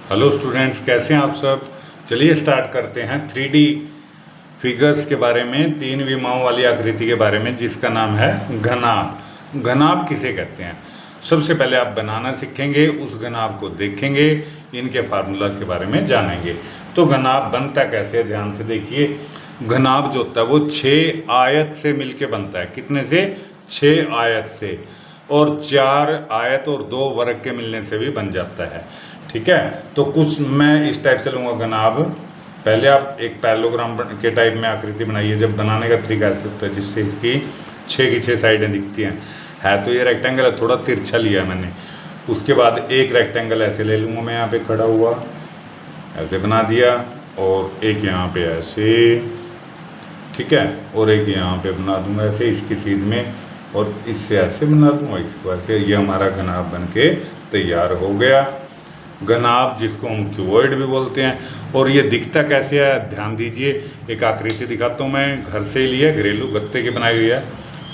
Hello students, कैसे हैं आप सब। चलिए स्टार्ट करते हैं 3D फिगर्स के बारे में, तीन विमाओं वाली आकृति के बारे में, जिसका नाम है घनाभ। घनाभ किसे कहते हैं, सबसे पहले आप बनाना सीखेंगे, उस घनाभ को देखेंगे, इनके फार्मूला के बारे में जानेंगे। तो घनाभ बनता कैसे, ध्यान से देखिए। घनाभ जो होता है वो 6 आयत से मिलके बनता है। कितने से? 6 आयत से। और 4 आयत और 2 वर्ग के मिलने से भी बन जाता है। ठीक है, तो कुछ मैं इस टाइप से लूँगा घनाभ। पहले आप एक पैरेललोग्राम के टाइप में आकृति बनाइए। जब बनाने का तरीका ऐसे होता है जिससे इसकी 6 की 6 साइडें दिखती हैं। है तो ये रेक्टेंगल है, थोड़ा तिरछा लिया है मैंने। उसके बाद एक रेक्टेंगल ऐसे ले लूँगा मैं, यहाँ पे खड़ा हुआ ऐसे बना दिया, और एक यहाँ पे ऐसे, ठीक है, और एक यहाँ पे बना दूंगा ऐसे इसकी सीध में, और इससे ऐसे बना दूंगा इसको ऐसे। ये हमारा घनाभ बन के तैयार हो गया। घनाभ जिसको हम क्यूबॉइड भी बोलते हैं। और ये दिखता कैसे है, ध्यान दीजिए। एक आकृति दिखाता हूँ मैं, घर से ही लिया, घरेलू गत्ते की बनाई हुई है।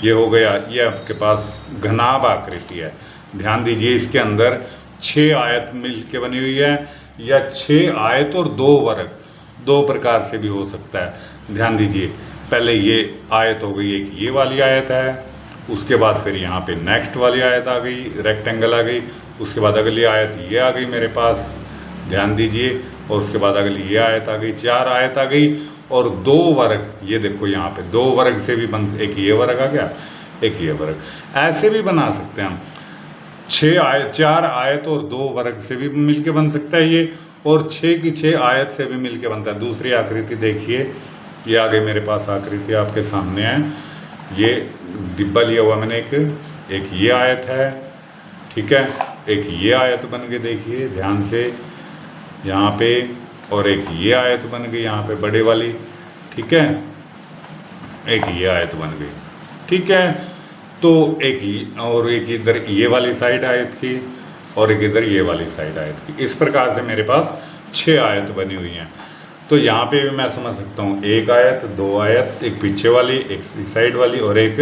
ये हो गया, ये आपके पास घनाभ आकृति है। ध्यान दीजिए, इसके अंदर 6 आयत मिल के बनी हुई है, या 6 आयत और 2 वर्ग, 2 प्रकार से भी हो सकता है। ध्यान दीजिए, पहले ये आयत हो गई, एक ये वाली आयत है, उसके बाद फिर यहाँ पे नेक्स्ट वाली आयत आ गई, रेक्टेंगल आ गई, उसके बाद अगली आयत ये आ गई मेरे पास, ध्यान दीजिए, और उसके बाद अगली ये आयत आ गई, 4 आयत आ गई, और 2 वर्ग, ये देखो यहाँ पे 2 वर्ग से भी बन, एक ये वर्ग आ गया, एक ये वर्ग, ऐसे भी बना सकते हैं हम। 6 आयत, 4 आयत और 2 वर्ग से भी मिलके बन सकता है ये, और 6 की 6 आयत से भी मिलके बनता है। दूसरी आकृति देखिए, ये आ गई मेरे पास आकृति, आपके सामने है। ये डिब्बा लिया हुआ मैंने, एक ये आयत है, ठीक है, एक ये आयत बन गई, देखिए ध्यान से यहाँ पे, और एक ये आयत बन गई यहाँ पे बड़े वाली, ठीक है, एक ये आयत बन गई, ठीक है। तो एक ही, और एक इधर ये वाली साइड आयत की, और एक इधर ये वाली साइड आयत की। इस प्रकार से मेरे पास 6 आयत बनी हुई हैं। तो यहाँ पे भी मैं समझ सकता हूँ, एक आयत, 2 आयत, एक पीछे वाली, एक साइड वाली, और एक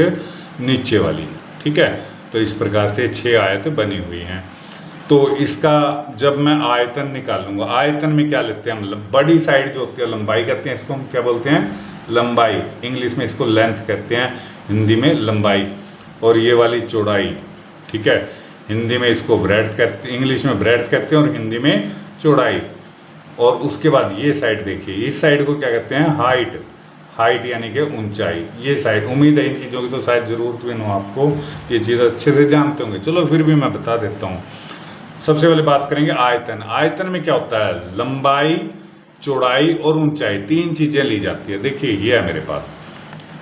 नीचे वाली, ठीक है। तो इस प्रकार से 6 आयत बनी हुई हैं। तो इसका जब मैं आयतन निकालूंगा, आयतन में क्या लेते हैं हम, बड़ी साइड जो होती है लंबाई कहते हैं, इसको हम क्या बोलते हैं, लंबाई। इंग्लिश में इसको लेंथ कहते हैं, हिंदी में लंबाई। और ये वाली चौड़ाई, ठीक है, हिंदी में इसको ब्रेड्थ कहते हैं, इंग्लिश में ब्रेड्थ कहते हैं, और हिंदी में चौड़ाई। और उसके बाद ये साइड देखिए, इस साइड को क्या कहते हैं, हाइट। हाइट यानी कि ऊंचाई, ये साइड। उम्मीद है इन चीज़ों की तो शायद ज़रूरत भी न हो आपको, ये चीज़ अच्छे से जानते होंगे, चलो फिर भी मैं बता देता हूँ। सबसे पहले बात करेंगे आयतन। आयतन में क्या होता है, लंबाई, चौड़ाई और ऊंचाई, 3 चीज़ें ली जाती है। देखिए ये है मेरे पास,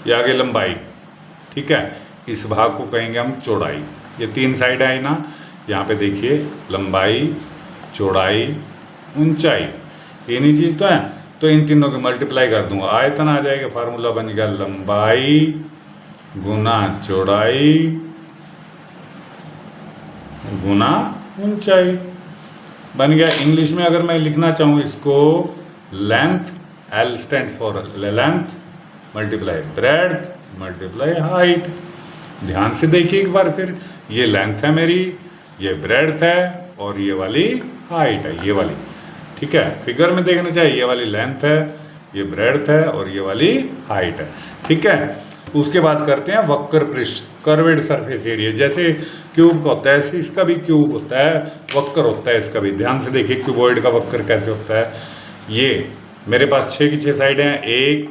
ये आगे लंबाई, ठीक है, इस भाग को कहेंगे हम चौड़ाई। ये 3 साइड है ना, यहाँ पे देखिए, लंबाई, चौड़ाई, ऊंचाई, तीन ही चीज़ तो है। तो इन तीनों की मल्टीप्लाई कर दूंगा, आयतन आ जाएगा, फार्मूला बन गया लंबाई गुना चौड़ाई गुना ऊंचाई, बन गया। इंग्लिश में अगर मैं लिखना चाहूँ इसको, length, L stand for length, multiply breadth, multiply height. ध्यान से देखिए एक बार फिर, ये लेंथ है मेरी, ये ब्रेड्थ है, और ये वाली हाइट है, ये वाली, ठीक है। फिगर में देखना चाहिए, ये वाली लेंथ है, ये ब्रेड्थ है, और ये वाली हाइट है, ठीक है। उसके बाद करते हैं वक्र पृष्ठ, कर्वेड सरफेस एरिया। जैसे क्यूब का होता है, ऐसे इसका भी क्यूब होता है, वक्र होता है इसका भी। ध्यान से देखिए क्यूबॉइड का वक्र कैसे होता है। ये मेरे पास 6 की 6 साइडें हैं, 1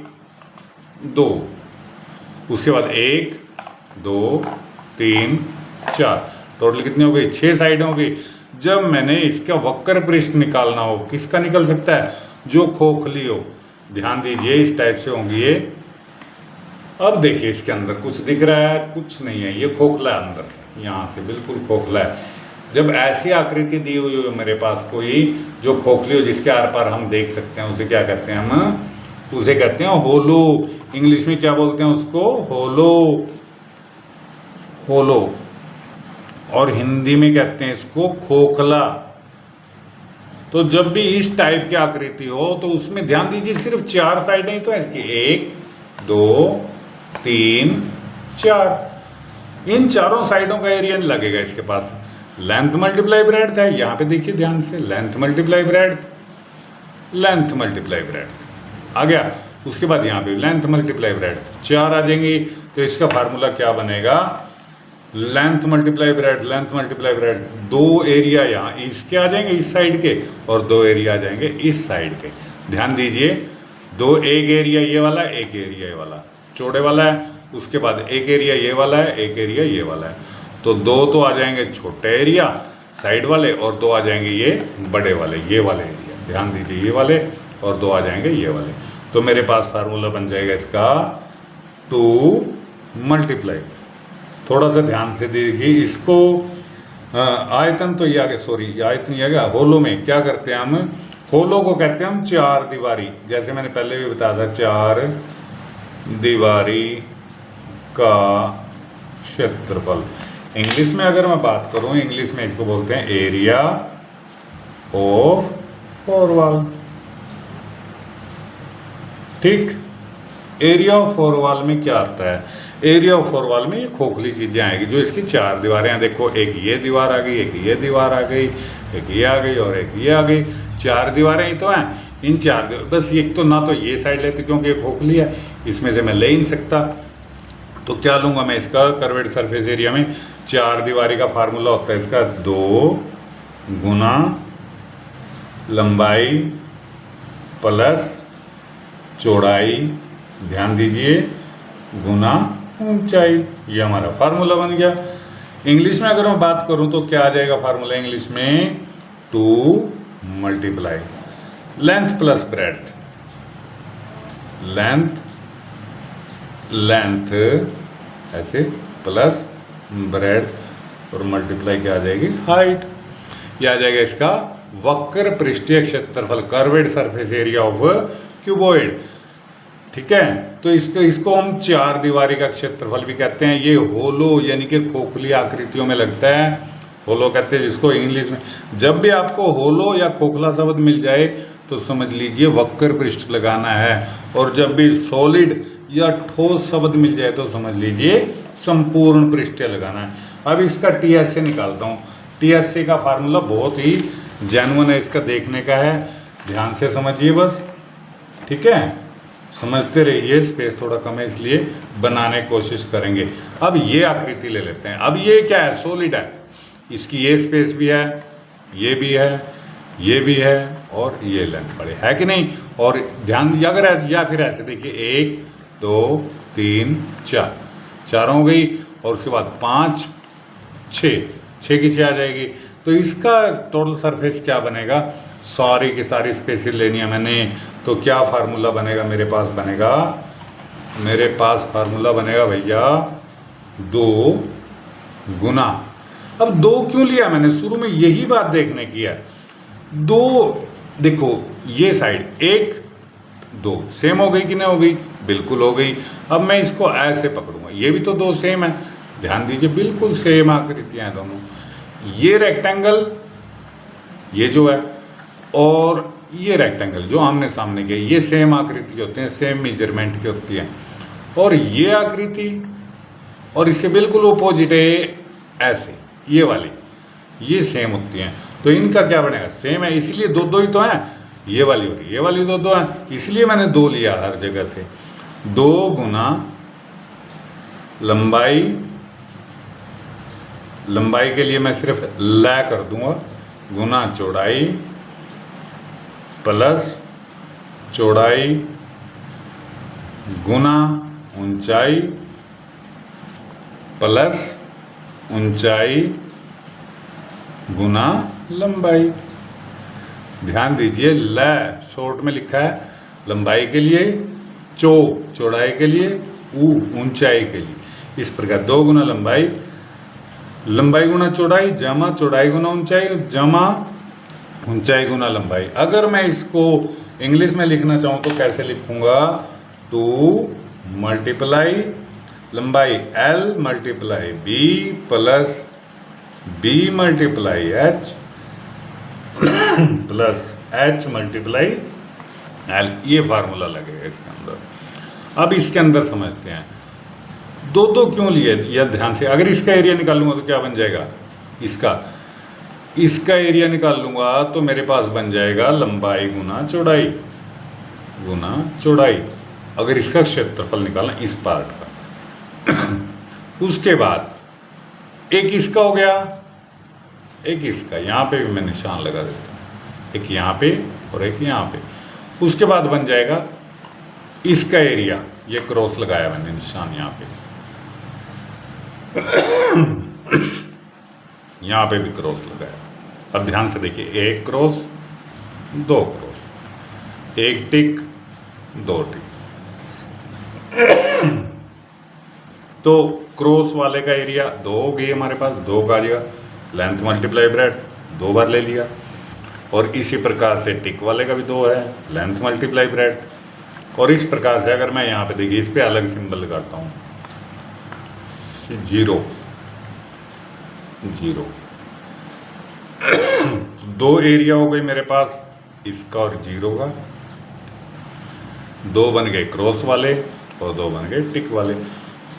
2, उसके बाद 1 2 3 4, टोटल कितनी हो गई, 6 साइडें हो गई। जब मैंने इसका वक्र पृष्ठ निकालना हो, किसका निकल सकता है, जो खोखली हो। ध्यान दीजिए, इस टाइप से होंगी ये। अब देखिए इसके अंदर कुछ दिख रहा है, कुछ नहीं है, ये खोखला है अंदर से, यहाँ से बिल्कुल खोखला है। जब ऐसी आकृति दी हुई हो मेरे पास कोई जो खोखली हो, जिसके आर पार हम देख सकते हैं, उसे क्या कहते हैं हम, उसे कहते हैं होलो। इंग्लिश में क्या बोलते हैं उसको, होलो, होलो। और हिंदी में कहते हैं इसको खोखला। तो जब भी इस टाइप की आकृति हो तो उसमें ध्यान दीजिए, सिर्फ 4 साइडें ही तो है इसकी, 1 2 3 4। इन चारों साइडों का एरिया लगेगा इसके पास। लेंथ मल्टीप्लाई ब्रेड्थ है, यहाँ पे देखिए ध्यान से, length multiply breadth, length multiply breadth आ गया। उसके बाद यहाँ पे लेंथ मल्टीप्लाई ब्रेड्थ 4 आ जाएंगी। तो इसका फार्मूला क्या बनेगा, length multiply breadth, length multiply breadth, 2 area यहाँ इसके आ जाएंगे इस साइड के और 2 एरिया आ जाएंगे इस साइड के। ध्यान दीजिए, एक एरिया ये वाला, एक एरिया ये वाला चौड़े वाला है, उसके बाद एक एरिया ये वाला है, एक एरिया ये वाला है। तो 2 तो आ जाएंगे छोटे एरिया साइड वाले और 2 आ जाएंगे ये बड़े वाले, ये वाले एरिया। ध्यान दीजिए, ये वाले और 2 आ जाएंगे ये वाले। तो मेरे पास फार्मूला बन जाएगा इसका 2 मल्टीप्लाई। थोड़ा सा ध्यान से देखिए इसको, आयतन तो ये आ गया, सॉरी आयतन ये आ गया। होलो में क्या करते हैं हम, होलो को कहते हैं हम 4 दीवारी, जैसे मैंने पहले भी बताया था 4 दीवारी का क्षेत्रफल। इंग्लिश में अगर मैं बात करूं, इंग्लिश में इसको बोलते हैं एरिया ऑफ 4 वॉल। ठीक, एरिया ऑफ 4 वॉल में क्या आता है, एरिया ऑफ 4 वॉल में ये खोखली चीजें आएगी जो इसकी 4 दीवारें हैं। देखो, एक ये दीवार आ गई, एक ये दीवार आ गई, एक ये आ गई और एक ये आ गई। 4 दीवारें ही तो हैं। इन 4 बस एक तो ना तो ये साइड लेते क्योंकि ये खोखली है, इसमें से मैं ले ही नहीं सकता। तो क्या लूंगा मैं इसका, कर्वेड सरफेस एरिया में 4 दीवारी का फार्मूला होता है इसका 2 गुना लंबाई प्लस चौड़ाई, ध्यान दीजिए, गुना ऊंचाई। ये हमारा फार्मूला बन गया। इंग्लिश में अगर मैं बात करूं तो क्या आ जाएगा फार्मूला इंग्लिश में, 2 multiply length plus breadth, length ऐसे प्लस ब्रेड्थ और मल्टीप्लाई क्या आ जाएगी, हाइट। ये आ जाएगा इसका वक्र पृष्ठीय क्षेत्रफल, curved surface area of cuboid. ठीक है, तो इसको हम 4 दीवारी का क्षेत्रफल भी कहते हैं। ये होलो यानी कि खोखली आकृतियों में लगता है, होलो कहते हैं जिसको इंग्लिश में। जब भी आपको होलो या खोखला शब्द मिल जाए तो समझ लीजिए वक्र पृष्ठ लगाना है, और जब भी सॉलिड या ठोस शब्द मिल जाए तो समझ लीजिए संपूर्ण पृष्ठ लगाना है। अब इसका टीएसए निकालता हूँ। टीएसए का फार्मूला बहुत ही जेन्युइन है, इसका देखने का है, ध्यान से समझिए बस। ठीक है, समझते रहिए, स्पेस थोड़ा कम है इसलिए बनाने की कोशिश करेंगे। अब ये आकृति ले लेते हैं। अब ये क्या है, सॉलिड है, इसकी ये स्पेस भी है, ये भी है, ये भी है और ये लेंथ पड़े है कि नहीं। और ध्यान अगर या फिर ऐसे देखिए 1 2 3 4, 4 हो गई और उसके बाद 5 6 की 6 आ जाएगी। तो इसका टोटल सरफेस क्या बनेगा, सारी की सारी स्पेसिस लेनी है मैंने। तो क्या फार्मूला बनेगा मेरे पास, मेरे पास फार्मूला बनेगा भैया 2 गुना। अब 2 क्यों लिया मैंने, शुरू में यही बात देखने की है। 2 देखो, ये साइड 1 2 सेम हो गई कि नहीं हो गई, बिल्कुल हो गई। अब मैं इसको ऐसे पकड़ूंगा, ये भी तो 2 सेम है, ध्यान दीजिए बिल्कुल सेम आकृतियां हैं दोनों। ये रेक्टेंगल ये जो है और ये रेक्टेंगल जो आमने सामने के, ये सेम आकृति होते हैं, सेम मेजरमेंट की होती है। और ये आकृति और इसके बिल्कुल अपोजिट है ऐसे, ये वाली, ये सेम होती हैं। तो इनका क्या बनेगा, सेम है, इसलिए 2 ही तो हैं। ये वाली और ये वाली 2 हैं, इसलिए मैंने 2 लिया हर जगह से। 2 गुना लंबाई के लिए मैं सिर्फ ल कर दूंगा, गुना चौड़ाई प्लस चौड़ाई गुना ऊंचाई प्लस ऊंचाई गुना लंबाई। ध्यान दीजिए, ल शॉर्ट में लिखा है लंबाई के लिए, चौड़ाई के लिए, ऊंचाई के लिए। इस प्रकार 2 गुना लंबाई गुना चौड़ाई जमा चौड़ाई गुना ऊंचाई जमा ऊंचाई गुना लंबाई। अगर मैं इसको इंग्लिश में लिखना चाहूँ तो कैसे लिखूंगा, 2 मल्टीप्लाई लंबाई L multiply B plus B multiply H plus H multiply L। ये फार्मूला लगेगा इसके अंदर। अब इसके अंदर समझते हैं 2 क्यों लिए, यह ध्यान से। अगर इसका एरिया निकालूंगा तो क्या बन जाएगा, इसका इसका एरिया निकाल लूँगा तो मेरे पास बन जाएगा लंबाई गुना चौड़ाई गुना चौड़ाई, अगर इसका क्षेत्रफल निकालना इस पार्ट का। उसके बाद एक इसका हो गया, एक इसका, यहाँ पे भी मैं निशान लगा देता हूँ, एक यहाँ पे और एक यहाँ पे। उसके बाद बन जाएगा इसका एरिया, ये क्रॉस लगाया मैंने निशान यहाँ पे, यहाँ पे भी क्रॉस लगाया। अब ध्यान से देखिए, एक क्रॉस दो क्रॉस, एक टिक दो टिक। तो क्रॉस वाले का एरिया 2 हो गई हमारे पास, 2 का एरिया, लेंथ मल्टीप्लाई ब्रेड 2 बार ले लिया। और इसी प्रकार से टिक वाले का भी 2 है, लेंथ मल्टीप्लाई ब्रेड। और इस प्रकार से अगर मैं यहाँ पे देखिए, इस पे अलग सिंबल लगाता हूँ, 0 0। 2 एरिया हो गए मेरे पास, इसका और 0 का। 2 बन गए क्रॉस वाले और 2 बन गए टिक वाले।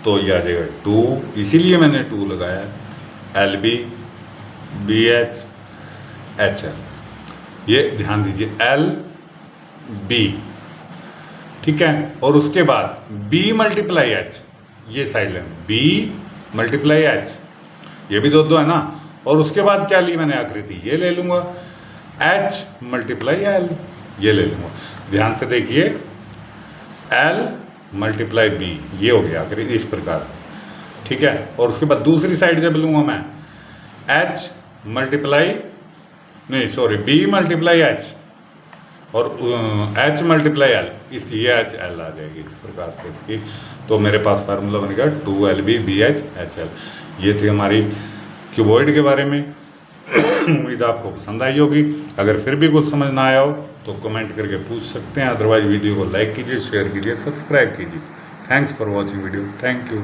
तो ये आ जाएगा 2, इसीलिए मैंने 2 लगाया, LB BH HL। ये ध्यान दीजिए, LB, ठीक है। और उसके बाद B मल्टीप्लाई H, ये side line B multiply H, ये भी 2 है ना। और उसके बाद क्या ली मैंने आकृति, ये ले लूँगा, H मल्टीप्लाई L, ये ले लूँगा। ध्यान से देखिए, L मल्टीप्लाई B, ये हो गया आकृति इस प्रकार, ठीक है। और उसके बाद दूसरी साइड जब लूँगा मैं, H multiply B multiply H और H मल्टीप्लाई L, इसलिए H L आ जाएगी इस प्रकार से इसकी। तो मेरे पास फार्मूला बन गया 2LB BH HL। ये थी हमारी क्यूबॉइड के बारे में। उम्मीद आपको पसंद आई होगी। अगर फिर भी कुछ समझ ना आया हो तो कमेंट करके पूछ सकते हैं, अदरवाइज वीडियो को लाइक कीजिए, शेयर कीजिए, सब्सक्राइब कीजिए। Thanks for watching video, thank you.